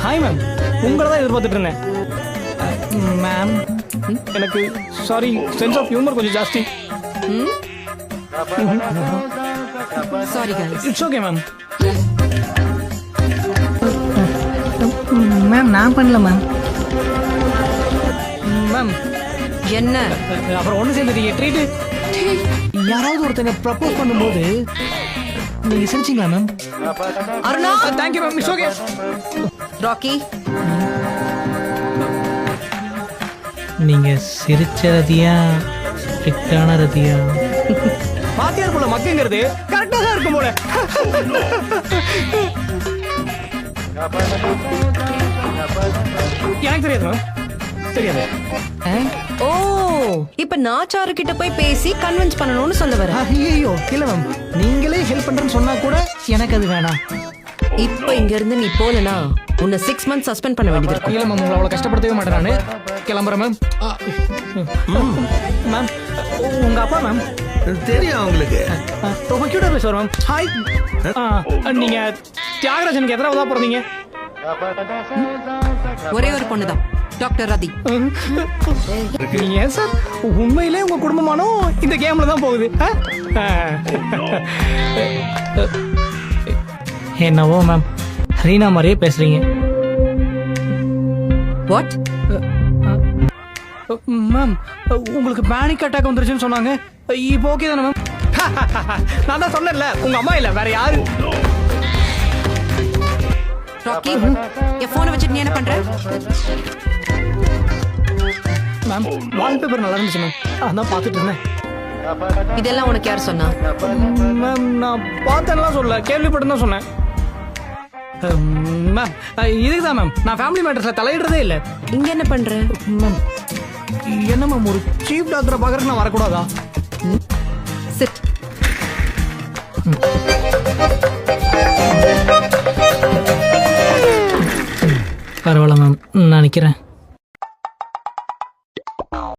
Hi ma'am, உங்களை தான் எதிர்பார்த்துட்டு இருந்தேன். மேம், எனக்கு சாரி, சென்ஸ் ஆஃப் ஹியூமர் கொஞ்சம் ஜாஸ்தி. Sorry guys. It's okay ma'am. Ma'am நான் பண்ணல மேம். மேம், என்ன அப்புறம் ஒன்று சேர்ந்துட்டீங்க ட்ரீட்டு. யாராவது ஒருத்தங்க ப்ரப்போஸ் பண்ணும்போது நீங்க சிரிச்சிங்களா ma'am? Aruna, thank you ma'am, it's okay. Rocky, நீங்க சிரிச்ச ரதியா ஸ்ட்ரிக்டான ரதியா? வாத்தியார் போல மக்குங்கிறது கரெக்டா தான் இருக்கும் போல. எனக்கு தெரியாது மேம், தெரியாது. ஓ இப்ப நாச்சாரு கிட்ட போய் பேசி கன்வின்ஸ் பண்ணணும்னு சொல்ல வர. ஐயோ இல்ல மேம், நீங்களே ஹெல்ப் பண்றேன்னு சொன்னா கூட எனக்கு அது வேணாம். இப்ப இங்க இருந்து நீ போலனா உன்னை 6 months சஸ்பெண்ட் பண்ண வேண்டியது இருக்கும். இல்ல மேம், உங்களை அவ்வளவு கஷ்டப்படுத்தவே மாட்டேன் நானு. கிளம்புறேன் மேம். மேம், உங்க அப்பா மேம் தெரியும் அவங்களுக்கு. ரொம்ப கியூட்டா பேசுவார் மேம். ஹாய். நீங்க தியாகராஜனுக்கு எத்தனாவதா பிறந்தீங்க? ஒரே ஒரு பொண்ணுதான், டாக்டர் ரதி. ஏன் சார், உண்மையிலே உங்க குடும்பமானோ இந்த கேம்ல தான் போகுது? என்னவோ மேம், ரீனா மாதிரியே பேசுறீங்க. வாட்? மேம், உங்களுக்கு பேனிக் அட்டாக் வந்துருச்சுன்னு சொன்னாங்க. இப்போ ஓகே தானே மேம்? நான் தான் சொன்னேன்ல, உங்க அம்மா இல்ல வேற யாரு. ராக்கி, என் போனை வச்சுட்டு நீ என்ன பண்ற? மேம், வால்பேப்பர் நல்லா இருந்துச்சு மேம், அதான் பார்த்துட்டு இருந்தேன். இதெல்லாம் உனக்கு யார் சொன்னா? மேம், நான் பார்த்தேன்லாம் சொல்ல, கேள்விப்பட்டு தான் சொன்னேன். மேம், இதுக்கு தான் மேம் நான் ஃபேமிலி மேட்டர்ஸ்ல தலையிடுறதே இல்லை. இங்க என்ன பண்ற? மேம், என்ன மேம், ஒரு சீஃப் டாக்டரை பார்க்கறதுக்கு நான் வரக்கூடாதா? சிட். பரவாயில்ல மேம், நான் நிற்கிறேன்.